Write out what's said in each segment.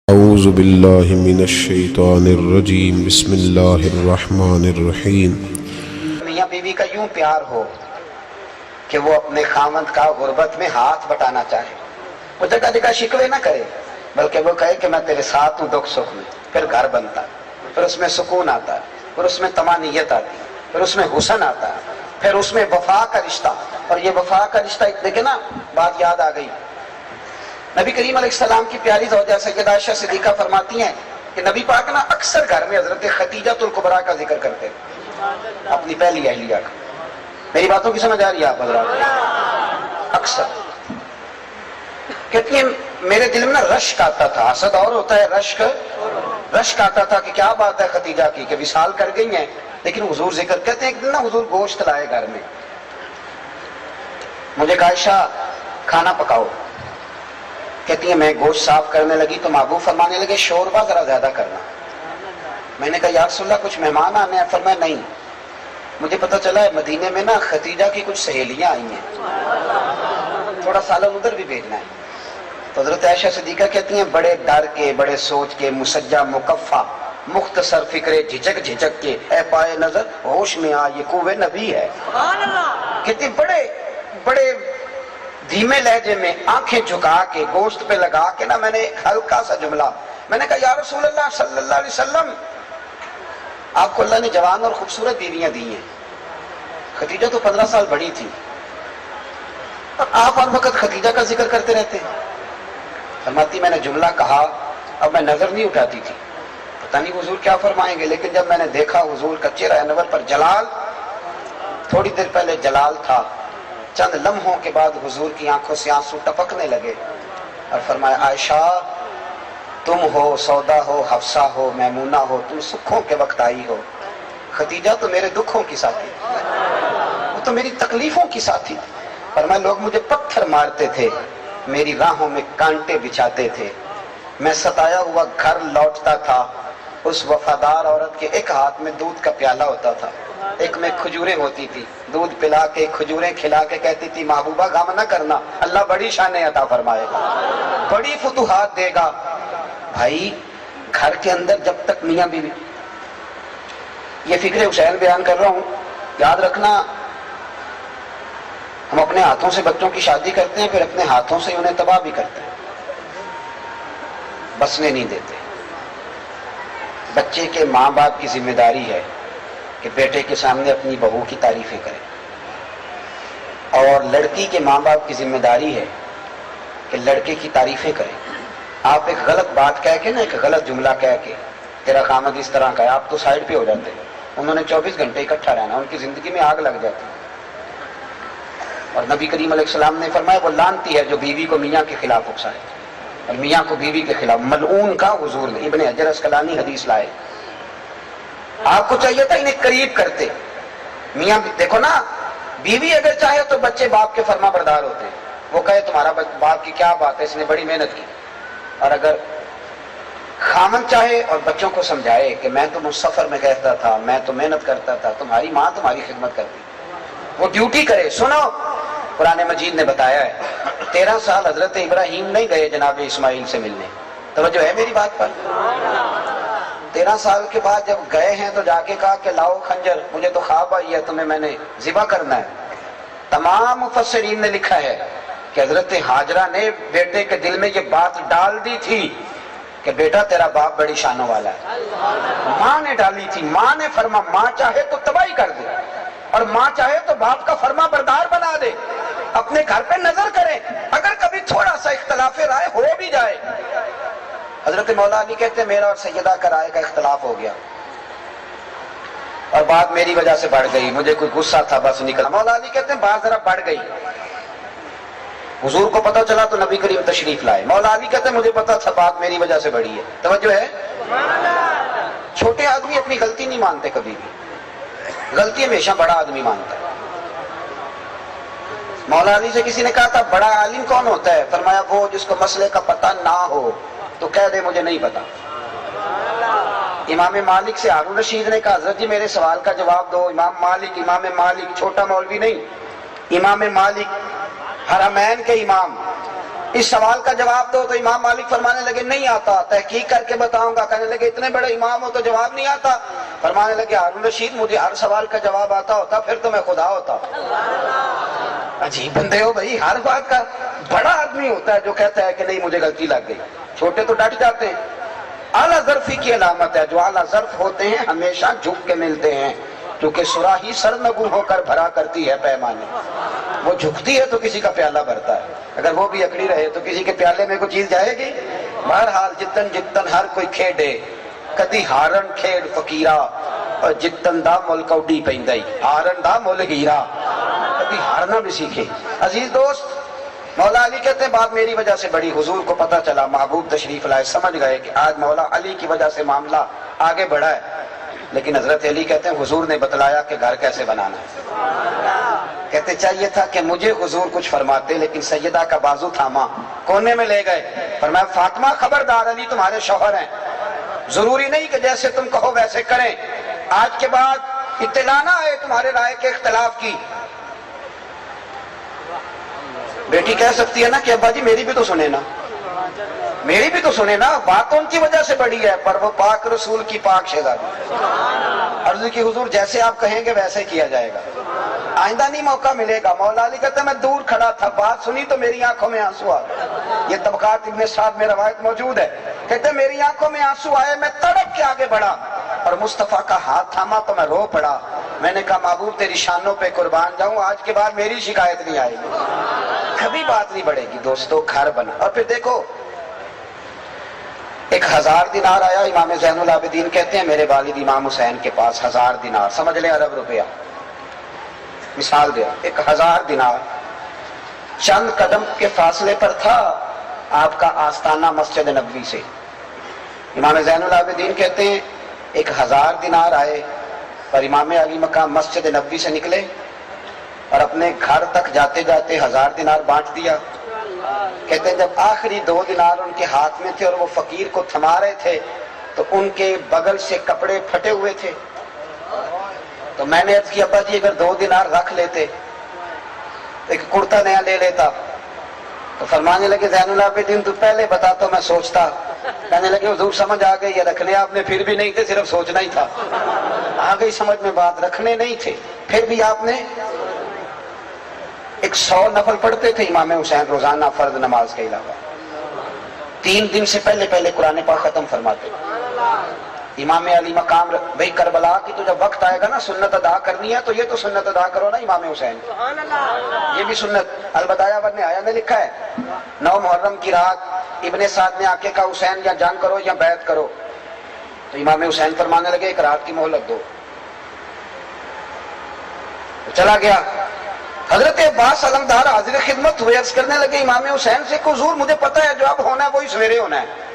اعوذ باللہ من الشیطان الرجیم بسم اللہ الرحمن الرحیم۔ میاں بیوی کا یوں پیار ہو کہ وہ اپنے خاوند کا غربت میں ہاتھ بٹانا چاہے، وہ جگہ جگہ شکوے نہ کرے، بلکہ وہ کہے کہ میں تیرے ساتھ ہوں دکھ سکھ میں۔ پھر گھر بنتا، پھر اس میں سکون آتا، پھر اس میں طمانینت آتی، پھر اس میں حسن آتا، پھر اس میں وفا کا رشتہ۔ اور یہ وفا کا رشتہ دیکھیں نا، بات یاد آ گئی، نبی کریم علیہ السلام کی پیاری زوجہ سیدہ عائشہ صدیقہ فرماتی ہیں کہ نبی پاک نا اکثر گھر میں حضرت خدیجہ الکبریٰ کا ذکر کرتے ہیں، اپنی پہلی اہلیہ کا۔ میری باتوں کی سمجھ آ رہی ہے آپ حضرات؟ اکثر کہتی ہیں میرے دل میں نا رشک آتا تھا، حسد اور ہوتا ہے، رشک آتا تھا کہ کیا بات ہے خدیجہ کی کہ وصال کر گئی ہیں، لیکن حضور ذکر کہتے ہیں ایک دن نا حضور گوشت لائے گھر میں، مجھے کہا عائشہ کھانا پکاؤ۔ کہتی ہیں میں گوشت صاف کرنے لگی تو محبوب فرمانے لگے شوربہ ذرا زیادہ کرنا۔ میں نے کہا یا رسول اللہ کچھ مہمان آنے ہیں؟ فرمایا نہیں، مجھے پتہ چلا ہے مدینے میں نا خدیجہ کی کچھ سہیلیاں آئی ہیں، تھوڑا سالن ادھر بھی بھیجنا ہے۔ تو حضرت عائشہ صدیقہ کہتی ہیں بڑے ڈر کے، بڑے سوچ کے، مسجع مکفہ، مختصر فکرے، جھجک کے، اے پائے نظر ہوش میں آ یہ کوہ نبی ہے۔ کہتی بڑے دھیمے لہجے میں آنکھیں جھکا کے گوشت پہ لگا کے نا میں نے ایک ہلکا سا جملہ، میں نے کہا یا رسول اللہ صلی اللہ علیہ وسلم آپ کو اللہ نے جوان اور خوبصورت بیویاں دی ہیں، خدیجہ تو 15 سال بڑی تھی اور آپ ہر وقت خدیجہ کا ذکر کرتے رہتے ہیں۔ فرماتی میں نے جملہ کہا، اب میں نظر نہیں اٹھاتی تھی، پتہ نہیں حضور کیا فرمائیں گے، لیکن جب میں نے دیکھا حضور کا چہرہ انور پر جلال، تھوڑی دیر پہلے جلال تھا، چند لمحوں کے بعد حضور کی آنکھوں سے آنسو ٹپکنے لگے اور فرمایا عائشہ تم ہو، سودا ہو، حفصہ ہو، میمونہ ہو، تم سکھوں کے وقت آئی ہو، خدیجہ تو میرے دکھوں کی ساتھی، وہ تو میری تکلیفوں کی ساتھی۔ فرمایا لوگ مجھے پتھر مارتے تھے، میری راہوں میں کانٹے بچھاتے تھے، میں ستایا ہوا گھر لوٹتا تھا، اس وفادار عورت کے ایک ہاتھ میں دودھ کا پیالہ ہوتا تھا، ایک میں کھجوریں ہوتی تھی، دودھ پلا کے کھجوریں کھلا کے کہتی تھی محبوبہ غم نہ کرنا، اللہ بڑی شانیں عطا فرمائے گا، بڑی فتوحات دے گا۔ بھائی گھر کے اندر جب تک میاں بیوی، یہ فکر حسین بیان کر رہا ہوں، یاد رکھنا ہم اپنے ہاتھوں سے بچوں کی شادی کرتے ہیں، پھر اپنے ہاتھوں سے انہیں تباہ بھی کرتے ہیں، بسنے نہیں دیتے۔ بچے کے ماں باپ کی ذمہ داری ہے کہ بیٹے کے سامنے اپنی بہو کی تعریفیں کریں، اور لڑکی کے ماں باپ کی ذمہ داری ہے کہ لڑکے کی تعریفیں کریں۔ آپ ایک غلط بات کہہ کے نا، ایک غلط جملہ کہہ کے تیرا خامد اس طرح کا ہے، آپ تو سائڈ پہ ہو جاتے ہیں، انہوں نے 24 گھنٹے اکٹھا رہنا، ان کی زندگی میں آگ لگ جاتی ہے۔ اور نبی کریم علیہ السلام نے فرمایا وہ لعنتی ہے جو بیوی کو میاں کے خلاف اکسائے اور میاں کو بیوی کے خلاف، ملعون کا حضور نے، ابن حجر اسقلانی حدیث لائے۔ آپ کو چاہیے تھا انہیں قریب کرتے، میاں دیکھو نا، بیوی اگر چاہے تو بچے باپ کے فرما بردار ہوتے ہیں، وہ کہے تمہارا باپ کی کیا بات ہے، اس نے بڑی محنت کی، اور اگر خامن چاہے اور بچوں کو سمجھائے کہ میں تو سفر میں کہتا تھا، میں تو محنت کرتا تھا، تمہاری ماں تمہاری خدمت کرتی، وہ ڈیوٹی کرے۔ سنو قرآن مجید نے بتایا ہے 13 سال حضرت ابراہیم نہیں گئے جناب اسماعیل سے ملنے، توجہ ہے میری بات پر؟ 13 سال کے بعد جب گئے ہیں تو جا کے کہا کہ لاؤ خنجر، مجھے تو خواب آئی ہے تمہیں میں نے ذبح کرنا ہے۔ تمام مفسرین نے لکھا ہے کہ حضرت ہاجرہ نے بیٹے کے دل میں یہ بات ڈال دی تھی کہ بیٹا تیرا باپ بڑی شانوں والا ہے، ماں نے ڈالی تھی، ماں نے فرما ماں چاہے تو تباہی کر دے اور ماں چاہے تو باپ کا فرما بردار بنا دے۔ اپنے گھر پہ نظر کریں، اگر کبھی تھوڑا سا اختلاف رائے ہو بھی جائے، حضرت مولا علی کہتے ہیں میرا اور سیدہ کا رائے کا اختلاف ہو گیا اور بات میری وجہ سے بڑھ گئی، مجھے کوئی غصہ تھا بس نکلا، مولا علی کہتے ہیں بات ذرا بڑھ گئی، حضور کو پتہ چلا تو نبی کریم تشریف لائے، مولا علی کہتے ہیں مجھے پتہ تھا بات میری وجہ سے بڑھی ہے، توجہ ہے؟ چھوٹے آدمی اپنی غلطی نہیں مانتے کبھی بھی، غلطی ہمیشہ بڑا آدمی مانتا ہے۔ مولا علی سے کسی نے کہا تھا بڑا عالم کون ہوتا ہے؟ فرمایا وہ جس کو مسئلے کا پتہ نہ ہو تو کہہ دے مجھے نہیں پتا۔ امام مالک سے ہارون رشید نے کہا حضرت جی میرے سوال کا جواب دو۔ امام مالک چھوٹا مولوی نہیں، امام مالک حرمین کے امام، اس سوال کا جواب دو، تو امام مالک فرمانے لگے نہیں آتا، تحقیق کر کے بتاؤں گا۔ کہنے لگے اتنے بڑے امام ہو تو جواب نہیں آتا؟ فرمانے لگے ہارون رشید مجھے ہر سوال کا جواب آتا ہوتا پھر تو میں خدا ہوتا۔ عجیب بندے ہو بھائی، ہر بات کا بڑا آدمی ہوتا ہے جو کہتا ہے کہ نہیں مجھے غلطی لگ گئی، چھوٹے تو ڈٹ جاتے ہیں۔ اعلیٰ ظرفی کی علامت ہے، جو اعلیٰ ظرف ہوتے ہیں ہمیشہ جھک کے ملتے ہیں، کیونکہ سراہی سرنگوں ہو کر بھرا کرتی ہے پیمانے، وہ جھکتی ہے تو کسی کا پیالہ بھرتا ہے، اگر وہ بھی اکڑی رہے تو کسی کے پیالے میں کوئی چیز جائے گی۔ بہرحال جتن جتن ہر کوئی کھیڈے، کدی ہارن کھیڈ فقیرہ اور جتن دا مل کوڈی پیندائی، ہارن دا مل ہیرا، کبھی ہارنا بھی سیکھے۔ عزیز دوست، مولا علی کہتے ہیں بات میری وجہ سے بڑی، حضور کو پتہ چلا، محبوب تشریف لائے، سمجھ گئے کہ آج مولا علی کی وجہ سے معاملہ آگے بڑھا ہے، لیکن حضرت علی کہتے ہیں حضور نے بتلایا کہ گھر کیسے بنانا ہے۔ کہتے چاہیے تھا کہ مجھے حضور کچھ فرماتے، لیکن سیدہ کا بازو تھاما، کونے میں لے گئے، فرمایا فاطمہ خبردار، علی تمہارے شوہر ہیں، ضروری نہیں کہ جیسے تم کہو ویسے کریں، آج کے بعد اطلاع نہ آئے تمہارے رائے کے اختلاف کی۔ بیٹی کہہ سکتی ہے نا کہ ابا جی میری بھی تو سنے نا، میری بھی تو سنے نا، بات ان کی وجہ سے بڑی ہے، پر وہ پاک رسول کی پاک شہزادی۔ عرض کی حضور جیسے آپ کہیں گے ویسے کیا جائے گا، آئندہ نہیں موقع ملے گا۔ مولا علی کہتا ہے میں دور کھڑا تھا، بات سنی تو میری آنکھوں میں آنسو آ گئے، یہ طبقات ابن سعد میں روایت موجود ہے، کہتے میری آنکھوں میں آنسو آئے، میں تڑپ کے آگے بڑھا اور مصطفیٰ کا ہاتھ تھاما تو میں رو پڑا، میں نے کہا محبوب تیری شانوں پہ قربان جاؤں، آج کے بعد میری شکایت نہیں آئے گی، کبھی بات نہیں بڑھے گی۔ دوستو گھر بنا، اور پھر دیکھو 1000 دینار آیا، امام زین العابدین کہتے ہیں میرے والد امام حسین کے پاس 1000 دینار، سمجھ لیں ارب روپیہ، مثال دیا 1000 دینار، چند قدم کے فاصلے پر تھا آپ کا آستانہ مسجد نبوی سے۔ امام زین العابدین کہتے ہیں 1000 دینار آئے اور امام علی مقام مسجد نبوی سے نکلے اور اپنے گھر تک جاتے جاتے 1000 دینار بانٹ دیا۔ کہتے ہیں جب آخری 2 دینار ان کے ہاتھ میں تھے اور وہ فقیر کو تھما رہے تھے تو ان کے بغل سے کپڑے پھٹے ہوئے تھے، تو میں نے عرض کی ابا جی اگر 2 دینار رکھ لیتے، ایک کرتا نیا لے لیتا، تو فرمانے لگے زین العابدین تو پہلے بتا تو میں سوچتا۔ کہنے لگے حضور سمجھ آ گئی، یہ رکھنے آپ نے پھر بھی نہیں تھے، صرف سوچنا ہی تھا، آ گئی سمجھ میں بات، رکھنے نہیں تھے پھر بھی آپ نے 100 نفل پڑھتے تھے امام حسین روزانہ فرض نماز کے علاوہ، 3 دن سے پہلے پہلے قرآن پاک ختم فرماتے۔ امام علی مقام بھئی کربلا کی تو جب وقت آئے گا نا سنت ادا کرنی ہے تو یہ تو سنت ادا کرو نا امام حسین، یہ بھی سنت البدایہ و النہایہ میں لکھا ہے 9 محرم کی رات ابن سعد نے آ کے کہا حسین یا جنگ کرو یا بیعت کرو، تو امام حسین فرمانے لگے 1 رات کی مہلت دو، تو چلا گیا۔ حضرت عباس علمدار حاضر خدمت ہوئے، عرض کرنے لگے امام حسین سے کہ حضور مجھے پتہ ہے جو اب ہونا ہے وہی سویرے ہونا ہے،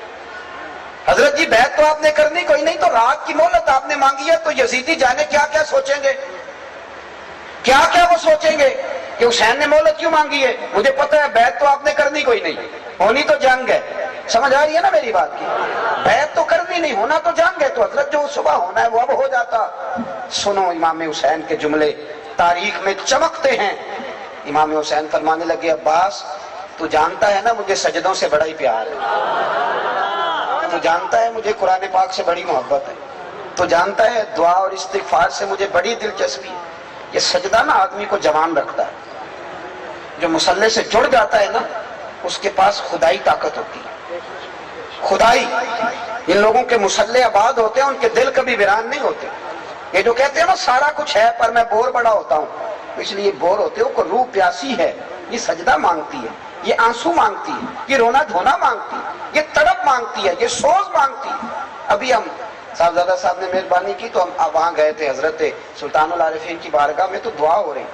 حضرت جی بیعت تو آپ نے کرنی کوئی نہیں، تو رات کی مہلت آپ نے مانگی ہے، تو یزیدی جانے کیا کیا سوچیں گے، کیا کیا وہ سوچیں گے کہ حسین نے مہلت کیوں مانگی ہے، مجھے پتہ ہے بیعت تو آپ نے کرنی کوئی نہیں، ہونی تو جنگ ہے۔ سمجھ آ رہی ہے نا میری بات کی، بیعت تو کرنی نہیں، ہونا تو جنگ ہے، تو حضرت جو صبح ہونا ہے وہ اب ہو جاتا۔ سنو امام حسین کے جملے تاریخ میں چمکتے ہیں۔ امام حسین فرمانے لگے عباس تو جانتا ہے نا مجھے سجدوں سے بڑا ہی پیار ہے، تو جانتا ہے مجھے قرآن پاک سے بڑی محبت ہے، تو جانتا ہے دعا اور استغفار سے مجھے بڑی دلچسپی ہے، یہ سجدہ نا آدمی کو جوان رکھتا ہے، جو مصلی سے جڑ جاتا ہے نا اس کے پاس خدائی طاقت ہوتی ہے، خدائی۔ ان لوگوں کے مصلی آباد ہوتے ہیں ان کے دل کبھی ویران نہیں ہوتے، یہ جو کہتے ہیں نا سارا کچھ ہے پر میں بور بڑا ہوتا ہوں، اس لیے بور ہوتے ہو کہ روح پیاسی ہے، یہ سجدہ مانگتی ہے، یہ آنسو مانگتی ہے، یہ رونا دھونا مانگتی ہے، یہ تڑپ مانگتی ہے، یہ سوز مانگتی ہے۔ ابھی ہم صاحبزادہ صاحب نے مہربانی کی تو ہم وہاں گئے تھے حضرت سلطان العارفین کی بارگاہ میں، تو دعا ہو رہی،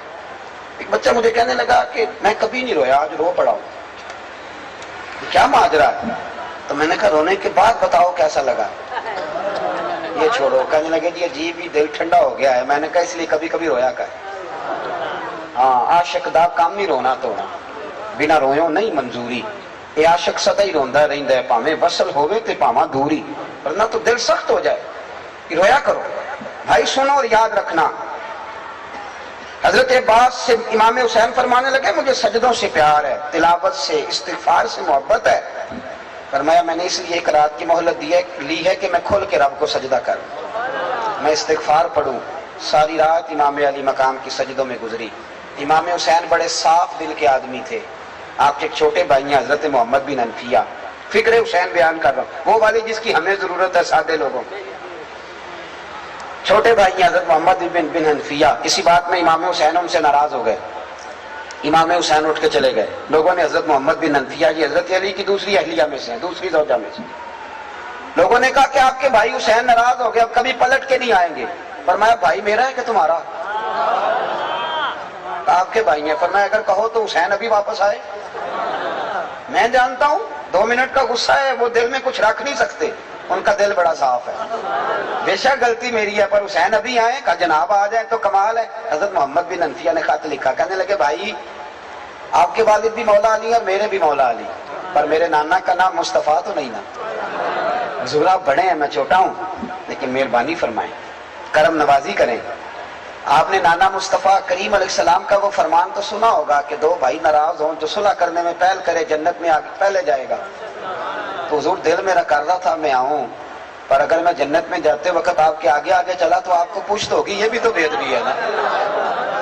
ایک بچہ مجھے کہنے لگا کہ میں کبھی نہیں رویا آج رو پڑا ہوں، کیا ماجرا ہے؟ تو میں نے کہا رونے کے بعد بتاؤ کیسا لگا، یہ چھوڑو۔ کہنے لگے جی عجیب ہی دل ٹھنڈا ہو گیا ہے۔ میں نے کہا اس لیے کبھی کبھی رویا کر، ہاں عاشق دا کام ہی رونا توڑا، بنا رویوں نہیں منظوری، اے عاشق سدا ہی روندا رہندا ہے، پاویں وصل ہووے تے پاواں دوری، ورنہ تو دل سخت ہو جائے، رویا کرو۔ بھائی سنو اور یاد رکھنا، حضرت عباس سے امام حسین فرمانے لگے مجھے سجدوں سے پیار ہے، تلاوت سے، استغفار سے محبت ہے۔ فرمایا میں نے اس لیے ایک رات کی مہلت لی ہے کہ میں کھل کے رب کو سجدہ کروں، میں استغفار پڑھوں۔ ساری رات امام علی مقام کی سجدوں میں گزری۔ امام حسین بڑے صاف دل کے آدمی تھے۔ آپ کے ایک چھوٹے بھائی ہیں حضرت محمد بن حنفیہ، فکر حسین بیان کر رہا ہوں، وہ والی جس کی ہمیں ضرورت ہے سادے لوگوں کو۔ چھوٹے بھائی حضرت محمد بن حنفیہ، اسی بات میں امام حسین ان سے ناراض ہو گئے۔ امام حسین اٹھ کے چلے گئے۔ لوگوں نے حضرت محمد بن حنفیہ جی حضرت علی کی دوسری اہلیہ میں سے ہیں، دوسری زوجہ میں سے، لوگوں نے کہا کہ آپ کے بھائی حسین ناراض ہو گئے، اب کبھی پلٹ کے نہیں آئیں گے۔ فرمایا بھائی میرا ہے کہ تمہارا؟ آپ کے بھائی ہیں۔ فرمایا اگر کہو تو حسین ابھی واپس آئے۔ میں جانتا ہوں 2 منٹ کا غصہ ہے، وہ دل میں کچھ رکھ نہیں سکتے، ان کا دل بڑا صاف ہے، بے شک غلطی میری ہے، پر حسین ابھی آئے، کہا جناب آ جائیں تو کمال ہے۔ حضرت محمد بن حنفیہ نے خط لکھا، کہنے لگے بھائی آپ کے والد بھی مولا علی اور میرے بھی مولا علی، پر میرے نانا کا نام مصطفیٰ تو نہیں نا۔ حضور آپ بڑے ہیں، میں چھوٹا ہوں، لیکن مہربانی فرمائیں، کرم نوازی کریں۔ آپ نے نانا مصطفیٰ کریم علیہ السلام کا وہ فرمان تو سنا ہوگا کہ 2 بھائی ناراض ہوں، جو صلح کرنے میں پہل کرے جنت میں آگے پہلے جائے گا۔ تو حضور دل میرا کر رہا تھا میں آؤں، پر اگر میں جنت میں جاتے وقت آپ کے آگے آگے چلا تو آپ کو پوچھ ہوگی، یہ بھی تو بے ادبی ہے نا۔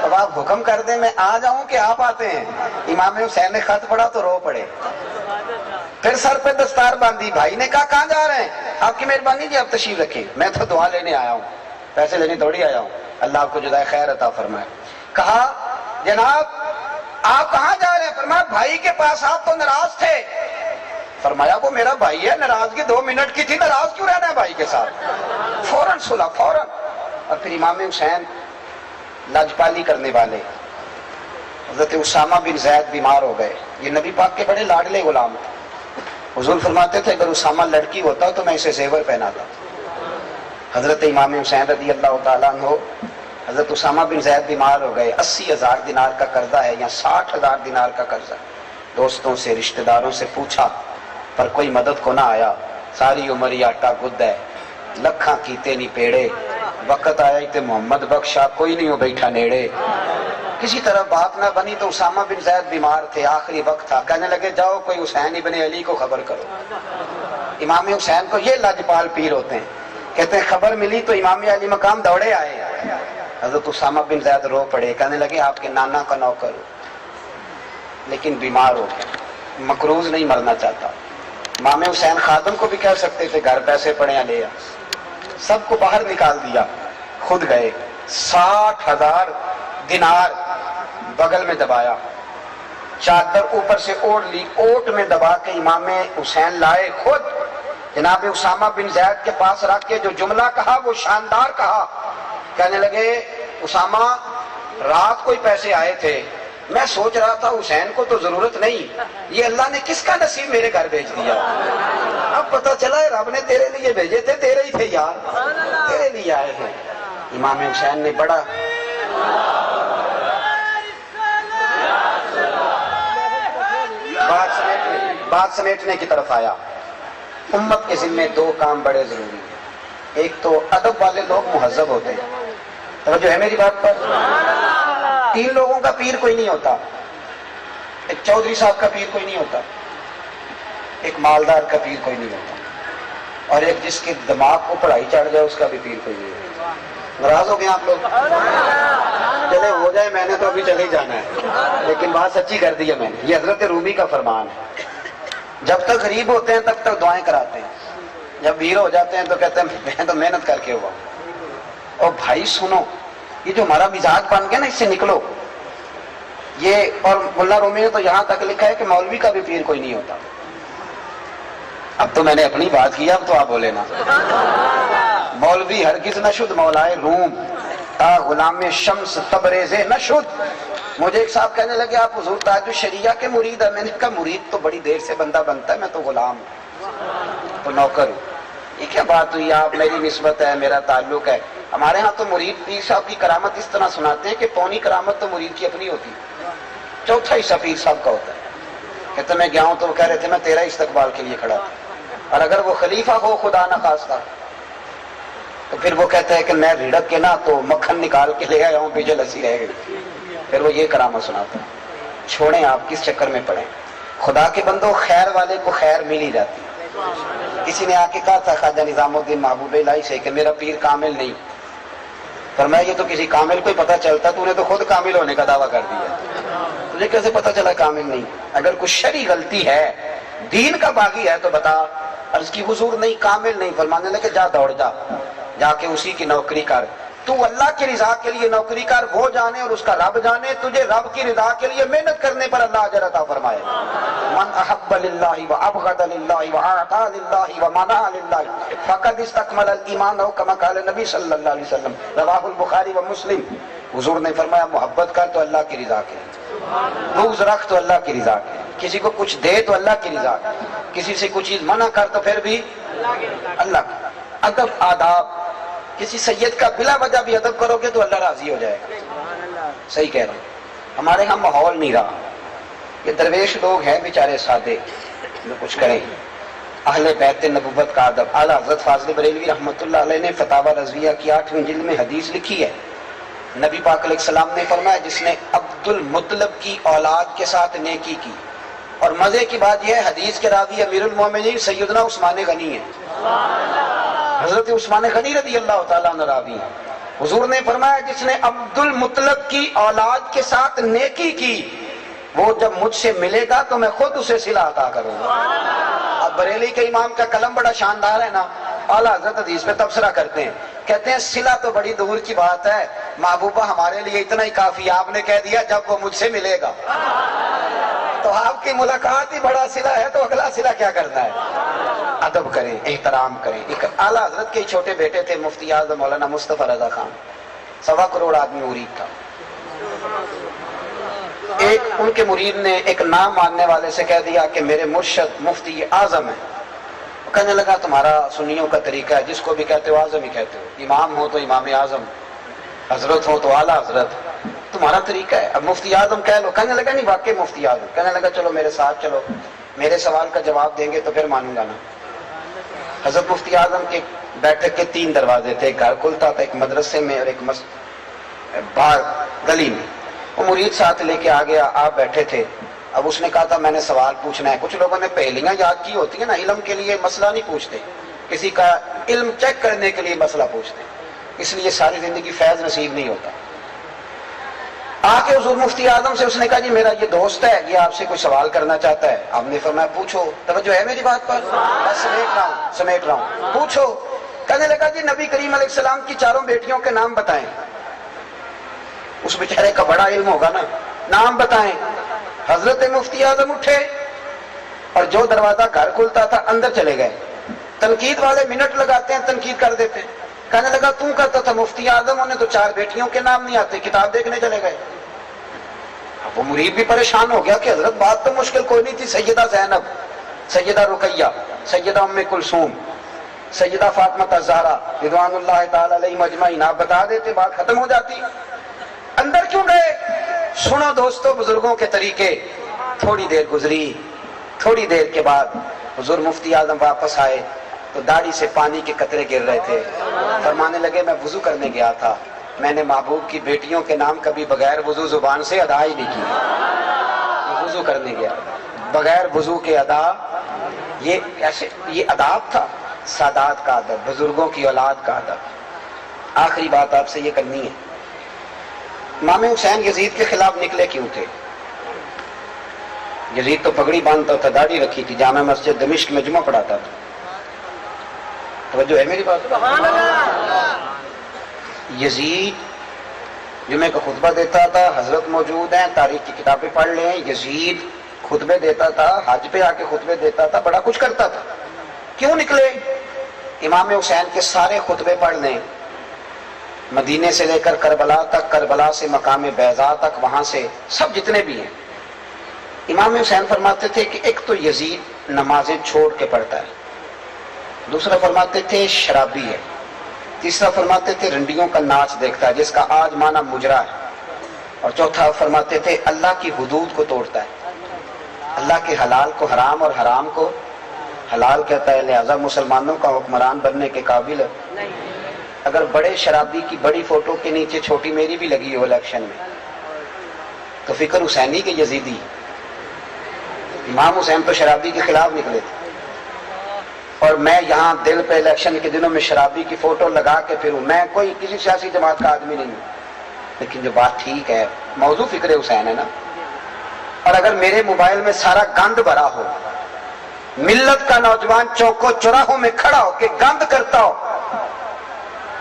اب آپ حکم کر دیں میں آ جاؤں کہ آپ آتے ہیں۔ امام حسین نے خط پڑھا تو رو پڑے، پھر سر پہ دستار باندھی۔ بھائی نے کہا کہاں جا رہے ہیں؟ آپ کی مہربانی جی آپ تشریف رکھیں، میں تو دعا لینے آیا ہوں، پیسے لینے تھوڑی آیا ہوں، اللہ آپ کو جزائے خیر عطا فرمائے۔ کہا جناب آپ کہاں جا رہے ہیں؟ فرمایا بھائی کے پاس، آپ تو ناراض تھے۔ فرمایا وہ میرا بھائی ہے، ناراضگی 2 منٹ کی تھی، ناراض کیوں رہنا ہے بھائی کے ساتھ؟ فوراً صلح، فوراً۔ اور پھر امام حسین لاجپالی کرنے والے، حضرت اسامہ بن زید بیمار ہو گئے، یہ نبی پاک کے بڑے لاڈلے غلام تھے۔ حضور فرماتے تھے اگر اسامہ لڑکی ہوتا تو میں اسے زیور پہناتا۔ حضرت امام حسین رضی اللہ تعالیٰ عنہ، حضرت اسامہ بن زید بیمار ہو گئے، 80,000 دینار کا قرضہ ہے یا 60,000 دینار کا قرضہ۔ دوستوں سے رشتہ داروں سے پوچھا پر کوئی مدد کو نہ آیا۔ ساری عمر یہ آٹا گد ہے، لکھاں کیتے نہیں پیڑے، وقت آیا تے محمد بخشا کوئی نہیں ہو بیٹھا نیڑے۔ کسی طرح بات نہ بنی تو اسامہ بن زید بیمار تھے، آخری وقت تھا، کہنے لگے جاؤ کوئی حسین ابن علی کو خبر کرو۔ امام حسین کو یہ لاجپال پیر ہوتے ہیں، کہتے ہیں خبر ملی تو امام علی مقام دوڑے آئے۔ حضرت اسامہ بن زید رو پڑے، کہنے لگے آپ کے نانا کا نوکر ہو لیکن بیمار ہو گیا، مقروض نہیں مرنا چاہتا۔ امام حسین خادم کو بھی کہہ سکتے تھے گھر پیسے پڑے ہیں لے آ، سب کو باہر نکال دیا، خود گئے، 60,000 دینار بغل میں دبایا، چادر اوپر سے اوڑھ لی، اوٹ میں دبا کے امام حسین لائے خود، جناب اسامہ بن زید کے پاس رکھ کے جو جملہ کہا وہ شاندار کہا۔ کہنے لگے اسامہ رات کوئی پیسے آئے تھے، میں سوچ رہا تھا حسین کو تو ضرورت نہیں، یہ اللہ نے کس کا نصیب میرے گھر بھیج دیا، اب پتہ چلا ہے رب نے تیرے لیے بھیجے تھے، تیرے ہی تھے یار، تیرے لیے آئے ہیں۔ امام حسین نے بڑا بات سمیٹنے کی طرف آیا۔ امت کے ذمے 2 کام بڑے ضروری ہیں، ایک تو ادب والے لوگ مہذب ہوتے ہیں، توجہ ہے میری بات پر؟ 3 لوگوں کا پیر کوئی نہیں ہوتا، ایک چودھری صاحب کا پیر کوئی نہیں ہوتا، ایک مالدار کا پیر کوئی نہیں ہوتا، اور ایک جس کے دماغ کو پڑھائی چڑھ جائے اس کا بھی پیر کوئی نہیں ہوتا۔ ناراض ہو گئے آپ لوگ؟ چلے ہو جائے، میں نے تو ابھی چلے ہی جانا ہے، لیکن بات سچی کر دی ہے میں نے، یہ حضرت رومی کا فرمان ہے۔ جب تک غریب ہوتے ہیں تب تک دعائیں کراتے ہیں، جب بیر ہو جاتے ہیں تو کہتے ہیں میں تو محنت کر کے ہوا۔ اور بھائی سنو، یہ جو ہمارا مزاج بن گیا نا، اس سے نکلو۔ یہ اور ملا رومی نے تو یہاں تک لکھا ہے کہ مولوی کا بھی پیر کوئی نہیں ہوتا۔ اب تو میں نے اپنی بات کی، اب تو آپ بولے نا۔ مولوی ہرگز نہ شد مولائے روم، تا غلام شمس تبریز نہ شد۔ مجھے ایک صاحب کہنے لگے آپ حضور تاج الشریعہ کے مرید ہیں، میں نے کہا مرید تو بڑی دیر سے بندہ بنتا ہے، میں تو غلام ہوں، تو نوکر ہوں۔ یہ کیا بات ہوئی، آپ میری نسبت ہے، میرا تعلق ہے۔ ہمارے ہاں تو مرید پیر صاحب کی کرامت اس طرح سناتے ہیں کہ پونی کرامت تو مرید کی اپنی ہوتی، چوتھا حصہ پیر صاحب کا ہوتا ہے۔ کہتے میں گیا ہوں تو وہ کہہ رہے تھے میں تیرا استقبال کے لیے کھڑا تھا، اور اگر وہ خلیفہ ہو خدا نخواستہ تو پھر وہ کہتا ہے کہ میں رڑک کے نا تو مکھن نکال کے لے آیا ہوں، پیچھے لسی رہ گئی. پھر وہ یہ کرامت سناتا ہے. چھوڑیں آپ کس چکر میں پڑیں. خدا کے بندوں، خیر والے کو خیر مل ہی جاتی. کسی نے آ کے کہا تھا خواجہ نظام الدین محبوب الہی سے کہ میرا پیر کامل نہیں. فرمایا یہ تو کسی کامل کو ہی پتہ چلتا، تو نے تو خود کامل ہونے کا دعویٰ کر دیا. تجھے کیسے پتہ چلا کامل نہیں؟ اگر کچھ شرعی غلطی ہے، دین کا باغی ہے تو بتا. عرض کی حضور نہیں کامل نہیں. فرمانے لگے جا دوڑ جا کے اسی کی نوکری کر. تو اللہ کی رضا کے لیے نوکری کر، وہ جانے اور اس کا رب جانے. تجھے رب کی رضا کے لیے محنت کرنے پر اللہ اجر عطا فرمائے. من احب للہ وابغض للہ واعطى للہ ومنع للہ فقد استکمل الایمان، او کما قال نبی صلی اللہ علیہ وسلم، رواہ البخاری و مسلم. حضور نے فرمایا محبت کر تو اللہ کی رضا کے لیے، بغض رکھ تو اللہ کی رضا کے لیے، کسی کو کچھ دے تو اللہ کی رضا کے لیے، کسی سے کچھ چیز منع کر تو پھر بھی اللہ کا. ادب آداب، کسی سید کا بلا وجہ بھی ادب کرو گے تو اللہ راضی ہو جائے گا. صحیح کہہ رہا ہوں. ہمارے ہاں ماحول نہیں رہا. یہ درویش لوگ ہیں بیچارے سادے جو کچھ کریں. اہل بیت نبوت کا ادب. اعلیٰ حضرت فاضل بریلوی رحمۃ اللہ علیہ نے فتاوی رضویہ کی 8ویں جلد میں حدیث لکھی ہے. نبی پاک علیہ السلام نے فرمایا جس نے عبد المطلب کی اولاد کے ساتھ نیکی کی. اور مزے کی بات یہ ہے حدیث کے راوی امیر المومنین سیدنا عثمان غنی ہے. حضرت عثمان غنی رضی اللہ تعالیٰ عنہ راوی ہیں. حضور نے فرمایا جس نے عبد المطلب کی اولاد کے ساتھ نیکی کی، وہ جب مجھ سے ملے گا تو میں خود اسے صلہ عطا کروں گا. اب بریلی کے امام کا قلم بڑا شاندار ہے نا. اعلیٰ حضرت حدیث پہ تبصرہ کرتے ہیں، کہتے ہیں صلہ تو بڑی دور کی بات ہے، محبوبہ ہمارے لیے اتنا ہی کافی. آپ نے کہہ دیا جب وہ مجھ سے ملے گا. تو آپ کی ملاقات ہی بڑا صلہ ہے، تو اگلا صلہ کیا کرنا ہے؟ ادب کریں، احترام کریں. ایک اعلیٰ حضرت کے چھوٹے بیٹے تھے مفتی اعظم مولانا مصطفیٰ رضا خان. 1.25 کروڑ آدمی مرید تھا. ایک ان کے مرید نے ایک نام ماننے والے سے کہہ دیا کہ میرے مرشد مفتی اعظم ہیں. کہنے لگا تمہارا سنیوں کا طریقہ ہے، جس کو بھی کہتے ہو اعظم ہی کہتے ہو، امام ہو تو امام اعظم، حضرت ہو تو اعلیٰ حضرت، تمہارا طریقہ ہے، اب مفتی اعظم کہہ لو. کہنے لگا نہیں واقعی مفتی اعظم. کہنے لگا چلو میرے ساتھ چلو، میرے سوال کا جواب دیں گے تو پھر مانوں گا نا. حضرت مفتی اعظم کے بیٹھک کے 3 دروازے تھے. ایک گھر کھلتا تھا، ایک مدرسے میں اور ایک باہر گلی میں. وہ مرید ساتھ لے کے آ گیا، آپ بیٹھے تھے. اب اس نے کہا تھا میں نے سوال پوچھنا ہے. کچھ لوگوں نے پہلیاں یاد کی ہوتی ہیں نا، علم کے لیے مسئلہ نہیں پوچھتے، کسی کا علم چیک کرنے کے لیے مسئلہ پوچھتے، اس لیے ساری زندگی فیض نصیب نہیں ہوتا. آ کے حضور مفتی اعظم سے اس نے کہا جی میرا یہ دوست ہے، یہ آپ سے کوئی سوال کرنا چاہتا ہے. آپ نے فرمایا پوچھو. توجہ ہے میری بات پر؟ بس سمیٹ رہا ہوں، پوچھو. کہنے لگا جی نبی کریم علیہ السلام کی 4 بیٹیوں کے نام بتائیں. اس بیچارے کا بڑا علم ہوگا نا، نام بتائیں. حضرت مفتی اعظم اٹھے اور جو دروازہ گھر کھلتا تھا اندر چلے گئے. تنقید والے منٹ لگاتے ہیں، تنقید کر دیتے ہیں. کہنے لگا تم کہتا تھا مفتی اعظم، انہیں تو 4 بیٹیوں کے نام نہیں آتے، کتاب دیکھنے چلے گئے. اب وہ مرید بھی پریشان ہو گیا کہ حضرت بات تو مشکل کوئی نہیں تھی. سیدہ زینب، سیدہ رقیہ، سیدہ ام کلثوم، سیدہ فاطمہ الزہرا رضوان اللہ تعالی علیہم اجمعین، آپ بتا دیتے بات ختم ہو جاتی. اندر کیوں گئے؟ سنو دوستو بزرگوں کے طریقے. تھوڑی دیر گزری، تھوڑی دیر کے بعد حضور مفتی اعظم واپس آئے تو داڑھی سے پانی کے قطرے گر رہے تھے. فرمانے لگے میں وضو کرنے گیا تھا، میں نے محبوب کی بیٹیوں کے نام کبھی بغیر وضو زبان سے ادا ہی نہیں کی. وضو کرنے گیا بغیر وضو کے ادا، یہ ایسے یہ اداب تھا، سادات کا ادب، بزرگوں کی اولاد کا ادب. آخری بات آپ سے یہ کرنی ہے، امام حسین یزید کے خلاف نکلے کیوں تھے؟ یزید تو پگڑی باندھتا تھا، داڑھی رکھی تھی، جامع مسجد دمشق میں جمعہ پڑھاتا تھا. توجہ ہے میری بات؟ یزید جمعے کا خطبہ دیتا تھا، حضرت موجود ہیں، تاریخ کی کتابیں پڑھ لیں. یزید خطبے دیتا تھا، حج پہ آ کے خطبے دیتا تھا، بڑا کچھ کرتا تھا. کیوں نکلے؟ امام حسین کے سارے خطبے پڑھ لیں، مدینے سے لے کر کربلا تک، کربلا سے مقام بیضاء تک، وہاں سے سب جتنے بھی ہیں. امام حسین فرماتے تھے کہ ایک تو یزید نمازیں چھوڑ کے پڑھتا ہے، دوسرا فرماتے تھے شرابی ہے، تیسرا فرماتے تھے رنڈیوں کا ناچ دیکھتا ہے جس کا آج معنی مجرا ہے، اور چوتھا فرماتے تھے اللہ کی حدود کو توڑتا ہے، اللہ کے حلال کو حرام اور حرام کو حلال کہتا ہے، لہذا مسلمانوں کا حکمران بننے کے قابل ہے. اگر بڑے شرابی کی بڑی فوٹو کے نیچے چھوٹی میری بھی لگی ہو الیکشن میں تو فکر حسینی کے یزیدی. امام حسین تو شرابی کے خلاف نکلے تھے، اور میں یہاں دل پہ الیکشن کے دنوں میں شرابی کی فوٹو لگا کے پھروں. میں کوئی کسی سیاسی جماعت کا آدمی نہیں ہوں، لیکن جو بات ٹھیک ہے، موضوع فکر حسین ہے نا. اور اگر میرے موبائل میں سارا گند بھرا ہو، ملت کا نوجوان چوکوں چوراہوں میں کھڑا ہو کے گند کرتا ہو،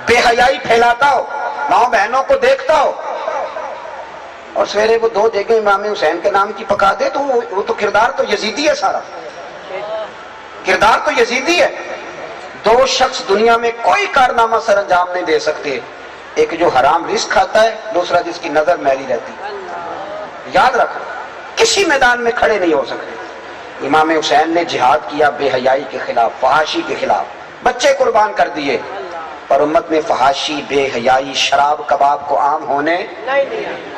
بے حیائی پھیلاتا ہو، ماؤں بہنوں کو دیکھتا ہو، اور سویرے وہ 2 دیگیں امام حسین کے نام کی پکا دے، تو وہ تو کردار تو یزیدی ہے. سارا کردار تو یزیدی ہے. 2 شخص دنیا میں کوئی کارنامہ سر انجام نہیں دے سکتے، ایک جو حرام رزق کھاتا ہے، دوسرا جس کی نظر میلی رہتی ہے. یاد رکھو، کسی میدان میں کھڑے نہیں ہو سکتے. امام حسین نے جہاد کیا بے حیائی کے خلاف، فحاشی کے خلاف، بچے قربان کر دیے، اور امت میں فحاشی، بے حیائی، شراب کباب کو عام ہونے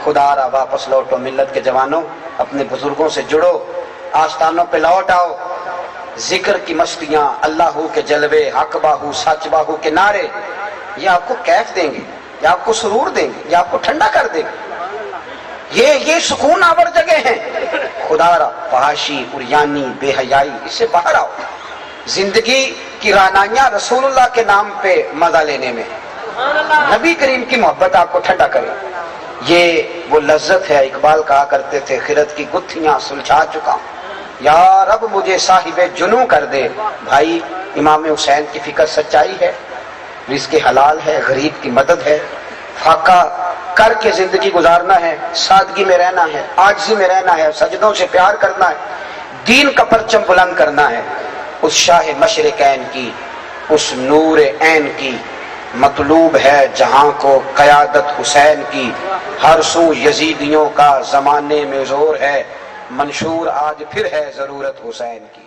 خدا را. واپس لوٹو ملت کے جوانوں، اپنے بزرگوں سے جڑو، آستانوں پہ لوٹ آؤ. ذکر کی مستیاں، اللہ کے جلوے، حق باہو سچ باہو کے نعرے، یہ آپ کو کیف دیں گے، یہ آپ کو سرور دیں گے، یہ آپ کو ٹھنڈا کر دیں گے. یہ سکون آور جگہ ہیں. خدا را فحاشی، عریانی، بے حیائی، اس سے باہر آؤ. زندگی کی رعنائیاں رسول اللہ کے نام پہ مزہ لینے میں، نبی کریم کی محبت آپ کو ٹھنڈا کرے. یہ وہ لذت ہے. اقبال کہا کرتے تھے، خرد کی گتھیاں سلجھا چکا ہوں، یا رب مجھے صاحب جنوں کر دے. بھائی، امام حسین کی فکر سچائی ہے، رزق حلال ہے، غریب کی مدد ہے، فاقہ کر کے زندگی گزارنا ہے، سادگی میں رہنا ہے، عاجزی میں رہنا ہے، سجدوں سے پیار کرنا ہے، دین کا پرچم بلند کرنا ہے. اس شاہ مشرقین کی، اس نور عین کی مطلوب ہے جہاں کو قیادت حسین کی. ہر سو یزیدیوں کا زمانے میں زور ہے، منشور آج پھر ہے ضرورت حسین کی.